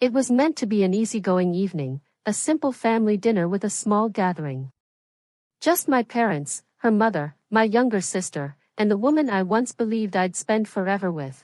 It was meant to be an easygoing evening, a simple family dinner with a small gathering. Just my parents, her mother, my younger sister, and the woman I once believed I'd spend forever with.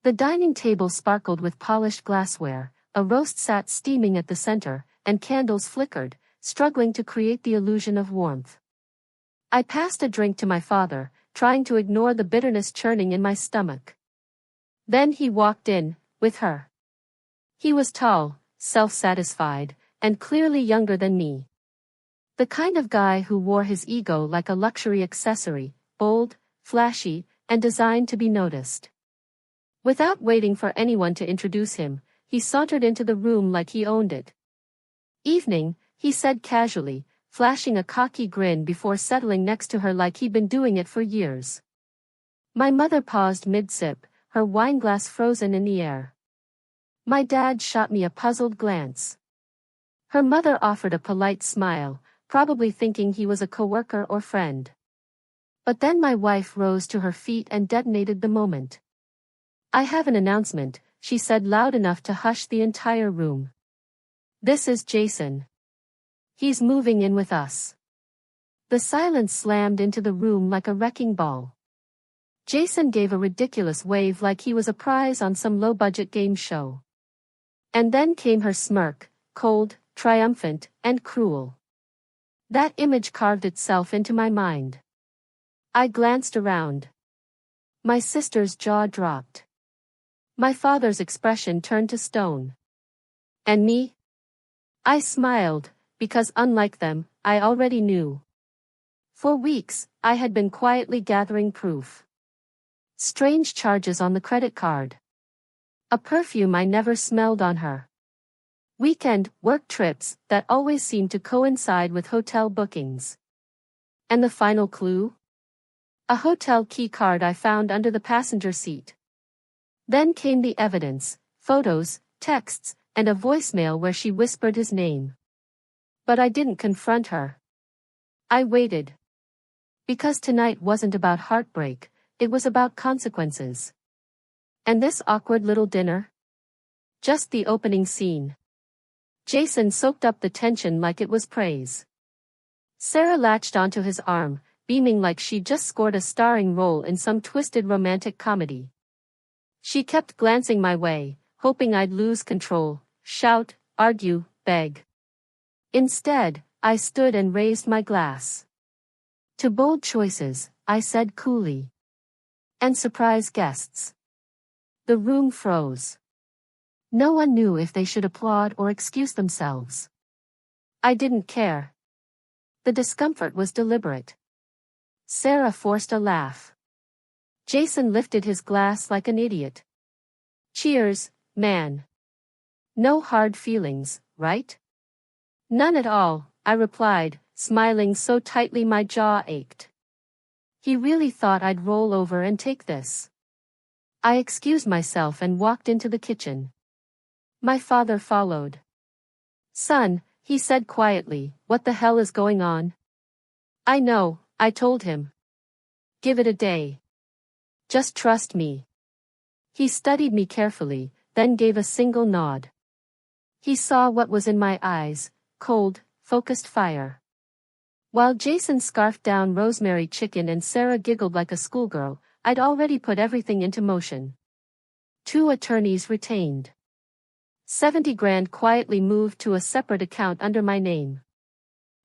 The dining table sparkled with polished glassware, a roast sat steaming at the center, and candles flickered, struggling to create the illusion of warmth. I passed a drink to my father, trying to ignore the bitterness churning in my stomach. Then he walked in, with her. He was tall, self-satisfied, and clearly younger than me. The kind of guy who wore his ego like a luxury accessory, bold, flashy, and designed to be noticed. Without waiting for anyone to introduce him, he sauntered into the room like he owned it. "Evening," he said casually, flashing a cocky grin before settling next to her like he'd been doing it for years. My mother paused mid-sip, her wineglass frozen in the air. My dad shot me a puzzled glance. Her mother offered a polite smile, probably thinking he was a coworker or friend. But then my wife rose to her feet and detonated the moment. "I have an announcement," she said loud enough to hush the entire room. "This is Jason. He's moving in with us." The silence slammed into the room like a wrecking ball. Jason gave a ridiculous wave like he was a prize on some low-budget game show. And then came her smirk, cold, triumphant, and cruel. That image carved itself into my mind. I glanced around. My sister's jaw dropped. My father's expression turned to stone. And me? I smiled, because unlike them, I already knew. For weeks, I had been quietly gathering proof. Strange charges on the credit card. A perfume I never smelled on her. Weekend, work trips that always seemed to coincide with hotel bookings. And the final clue? A hotel key card I found under the passenger seat. Then came the evidence, photos, texts, and a voicemail where she whispered his name. But I didn't confront her. I waited. Because tonight wasn't about heartbreak, it was about consequences. And this awkward little dinner? Just the opening scene. Jason soaked up the tension like it was praise. Sarah latched onto his arm, beaming like she'd just scored a starring role in some twisted romantic comedy. She kept glancing my way, hoping I'd lose control, shout, argue, beg. Instead, I stood and raised my glass. To bold choices, I said coolly. And surprise guests. The room froze. No one knew if they should applaud or excuse themselves. I didn't care. The discomfort was deliberate. Sarah forced a laugh. Jason lifted his glass like an idiot. "Cheers, man. No hard feelings, right?" "None at all," I replied, smiling so tightly my jaw ached. He really thought I'd roll over and take this. I excused myself and walked into the kitchen. My father followed. "Son," he said quietly, "what the hell is going on?" "I know," I told him. "Give it a day. Just trust me." He studied me carefully, then gave a single nod. He saw what was in my eyes, cold, focused fire. While Jason scarfed down rosemary chicken and Sarah giggled like a schoolgirl, I'd already put everything into motion. 2 attorneys retained. 70 grand quietly moved to a separate account under my name.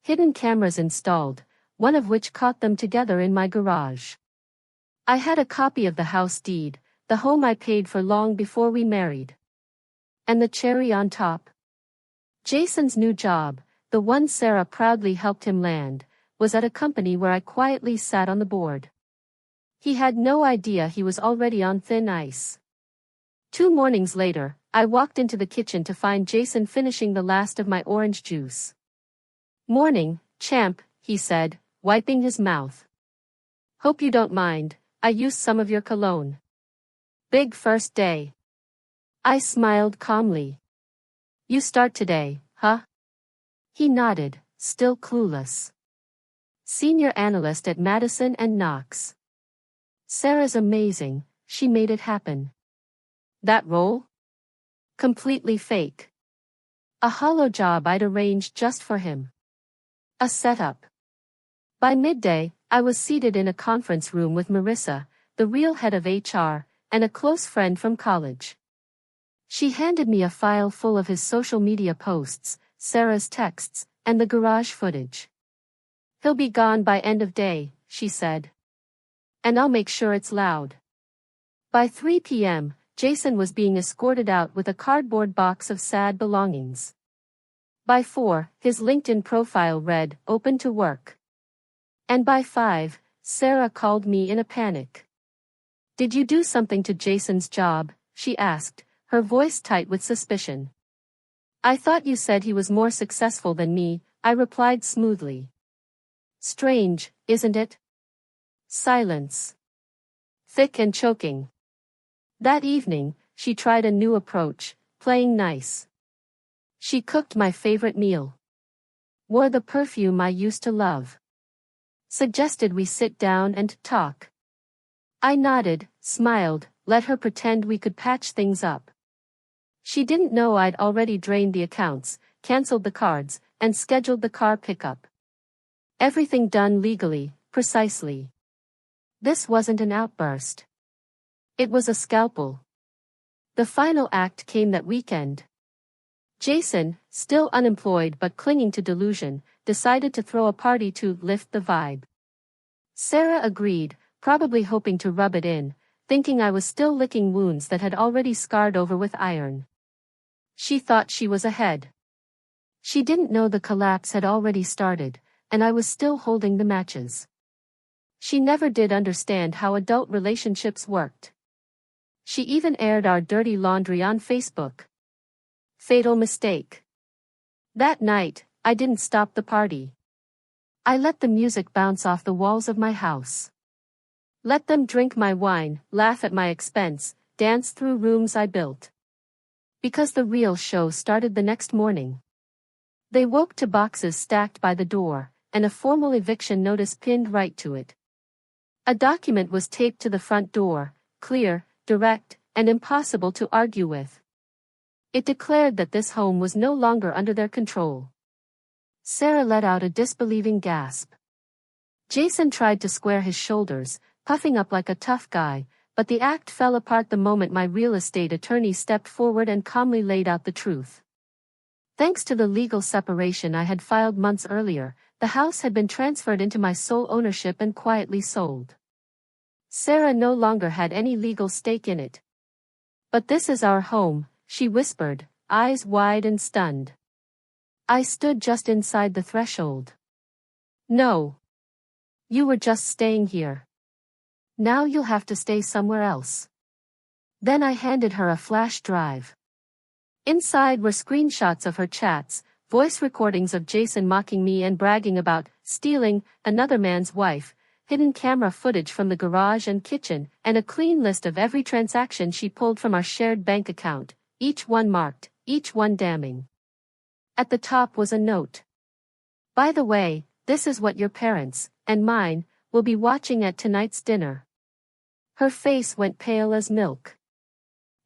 Hidden cameras installed, one of which caught them together in my garage. I had a copy of the house deed, the home I paid for long before we married. And the cherry on top? Jason's new job, the one Sarah proudly helped him land, was at a company where I quietly sat on the board. He had no idea he was already on thin ice. 2 mornings later, I walked into the kitchen to find Jason finishing the last of my orange juice. "Morning, champ," he said, wiping his mouth. "Hope you don't mind, I used some of your cologne. Big first day." I smiled calmly. "You start today, huh?" He nodded, still clueless. "Senior analyst at Madison and Knox. Sarah's amazing, she made it happen." "That role?" Completely fake. A hollow job I'd arranged just for him. A setup. By midday, I was seated in a conference room with Marissa, the real head of HR, and a close friend from college. She handed me a file full of his social media posts, Sarah's texts, and the garage footage. "He'll be gone by end of day," she said. "And I'll make sure it's loud." By 3 p.m., Jason was being escorted out with a cardboard box of sad belongings. By 4, his LinkedIn profile read, "Open to work." And by 5, Sarah called me in a panic. "Did you do something to Jason's job?" she asked, her voice tight with suspicion. "I thought you said he was more successful than me," I replied smoothly. Strange, isn't it? Silence. Thick and choking. That evening, she tried a new approach, playing nice. She cooked my favorite meal. Wore the perfume I used to love. Suggested we sit down and talk. I nodded, smiled, let her pretend we could patch things up. She didn't know I'd already drained the accounts, canceled the cards, and scheduled the car pickup. Everything done legally, precisely. This wasn't an outburst. It was a scalpel. The final act came that weekend. Jason, still unemployed but clinging to delusion, decided to throw a party to lift the vibe. Sarah agreed, probably hoping to rub it in, thinking I was still licking wounds that had already scarred over with iron. She thought she was ahead. She didn't know the collapse had already started, and I was still holding the matches. She never did understand how adult relationships worked. She even aired our dirty laundry on Facebook. Fatal mistake. That night, I didn't stop the party. I let the music bounce off the walls of my house. Let them drink my wine, laugh at my expense, dance through rooms I built. Because the real show started the next morning. They woke to boxes stacked by the door, and a formal eviction notice pinned right to it. A document was taped to the front door, clear, direct, and impossible to argue with. It declared that this home was no longer under their control. Sarah let out a disbelieving gasp. Jason tried to square his shoulders, puffing up like a tough guy, but the act fell apart the moment my real estate attorney stepped forward and calmly laid out the truth. Thanks to the legal separation I had filed months earlier, the house had been transferred into my sole ownership and quietly sold. Sarah no longer had any legal stake in it. "But this is our home," she whispered, eyes wide and stunned. I stood just inside the threshold. "No. You were just staying here. Now you'll have to stay somewhere else." Then I handed her a flash drive. Inside were screenshots of her chats, voice recordings of Jason mocking me and bragging about stealing another man's wife, hidden camera footage from the garage and kitchen, and a clean list of every transaction she pulled from our shared bank account, each one marked, each one damning. At the top was a note. "By the way, this is what your parents, and mine, will be watching at tonight's dinner." Her face went pale as milk.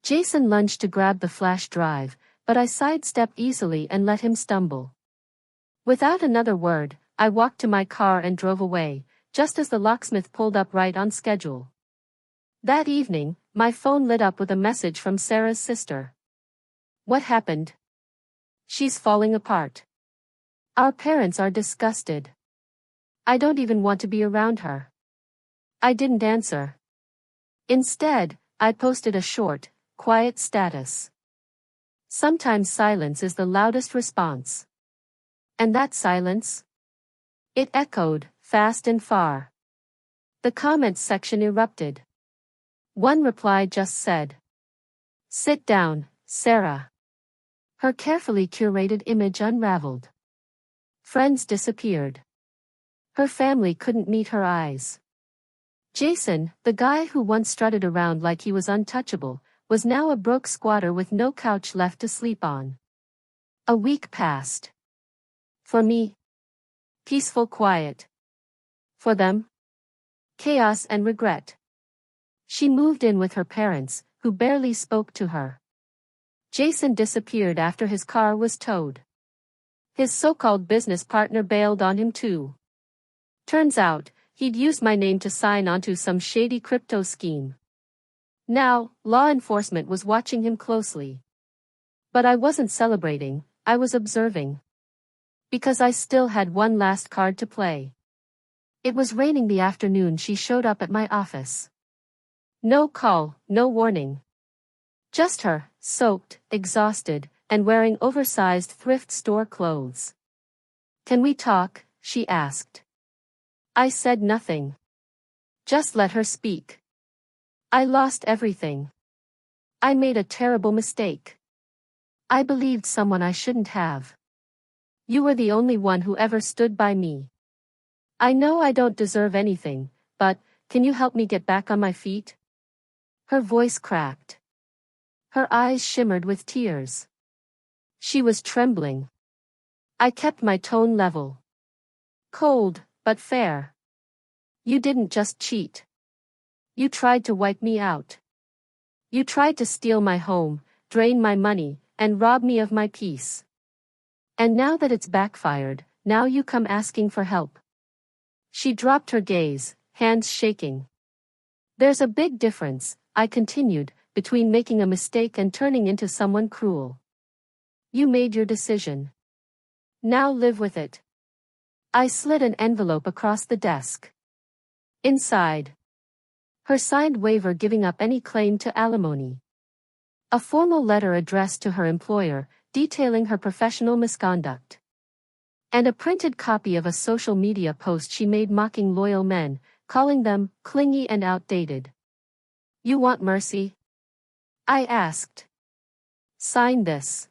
Jason lunged to grab the flash drive, but I sidestepped easily and let him stumble. Without another word, I walked to my car and drove away, just as the locksmith pulled up right on schedule. That evening, my phone lit up with a message from Sarah's sister. "What happened?" "She's falling apart. Our parents are disgusted. I don't even want to be around her." I didn't answer. Instead, I posted a short, quiet status. Sometimes silence is the loudest response. And that silence? It echoed, fast and far. The comments section erupted. One reply just said, "Sit down, Sarah." Her carefully curated image unraveled. Friends disappeared. Her family couldn't meet her eyes. Jason, the guy who once strutted around like he was untouchable, was now a broke squatter with no couch left to sleep on. A week passed. For me, peaceful quiet. For them, chaos and regret. She moved in with her parents, who barely spoke to her. Jason disappeared after his car was towed. His so-called business partner bailed on him too. Turns out, he'd used my name to sign onto some shady crypto scheme. Now, law enforcement was watching him closely. But I wasn't celebrating, I was observing. Because I still had one last card to play. It was raining the afternoon she showed up at my office. No call, no warning. Just her, soaked, exhausted, and wearing oversized thrift store clothes. "Can we talk?" she asked. I said nothing. Just let her speak. I lost everything. I made a terrible mistake. I believed someone I shouldn't have. You were the only one who ever stood by me. I know I don't deserve anything, but, can you help me get back on my feet? Her voice cracked. Her eyes shimmered with tears. She was trembling. I kept my tone level. Cold, but fair. You didn't just cheat. You tried to wipe me out. You tried to steal my home, drain my money, and rob me of my peace. And now that it's backfired, now you come asking for help. She dropped her gaze, hands shaking. There's a big difference, I continued, between making a mistake and turning into someone cruel. You made your decision. Now live with it. I slid an envelope across the desk. Inside. Her signed waiver giving up any claim to alimony. A formal letter addressed to her employer, detailing her professional misconduct. And a printed copy of a social media post she made mocking loyal men, calling them clingy and outdated. You want mercy? I asked. Sign this.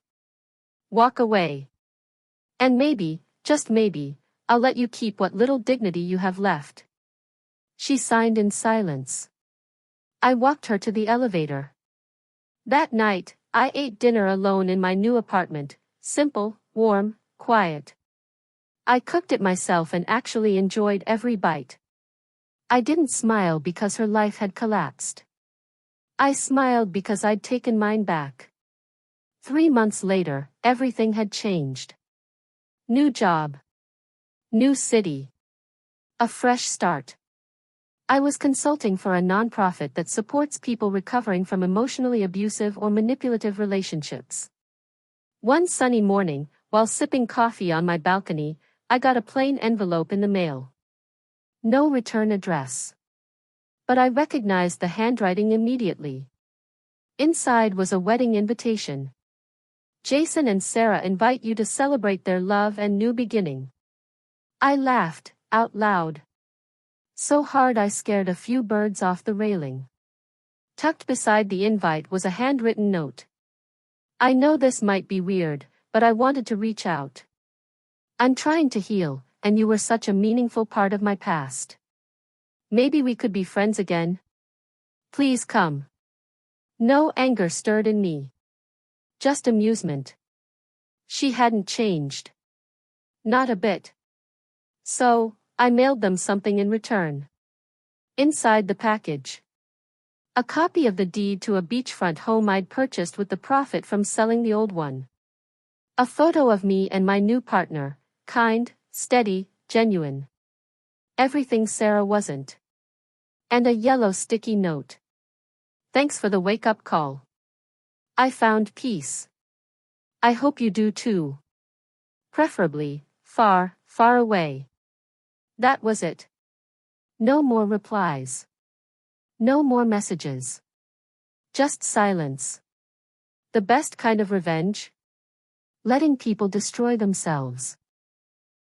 Walk away. And maybe, just maybe, I'll let you keep what little dignity you have left. She signed in silence. I walked her to the elevator. That night, I ate dinner alone in my new apartment, simple, warm, quiet. I cooked it myself and actually enjoyed every bite. I didn't smile because her life had collapsed. I smiled because I'd taken mine back. 3 months later, everything had changed. New job. New city. A fresh start. I was consulting for a nonprofit that supports people recovering from emotionally abusive or manipulative relationships. One sunny morning, while sipping coffee on my balcony, I got a plain envelope in the mail. No return address. But I recognized the handwriting immediately. Inside was a wedding invitation. Jason and Sarah invite you to celebrate their love and new beginning. I laughed, out loud. So hard I scared a few birds off the railing. Tucked beside the invite was a handwritten note. I know this might be weird, but I wanted to reach out. I'm trying to heal, and you were such a meaningful part of my past. Maybe we could be friends again? Please come. No anger stirred in me. Just amusement. She hadn't changed. Not a bit. So, I mailed them something in return. Inside the package. A copy of the deed to a beachfront home I'd purchased with the profit from selling the old one. A photo of me and my new partner, kind, steady, genuine. Everything Sarah wasn't. And a yellow sticky note. Thanks for the wake-up call. I found peace. I hope you do too. Preferably, far, far away. That was it. No more replies. No more messages. Just silence. The best kind of revenge? Letting people destroy themselves.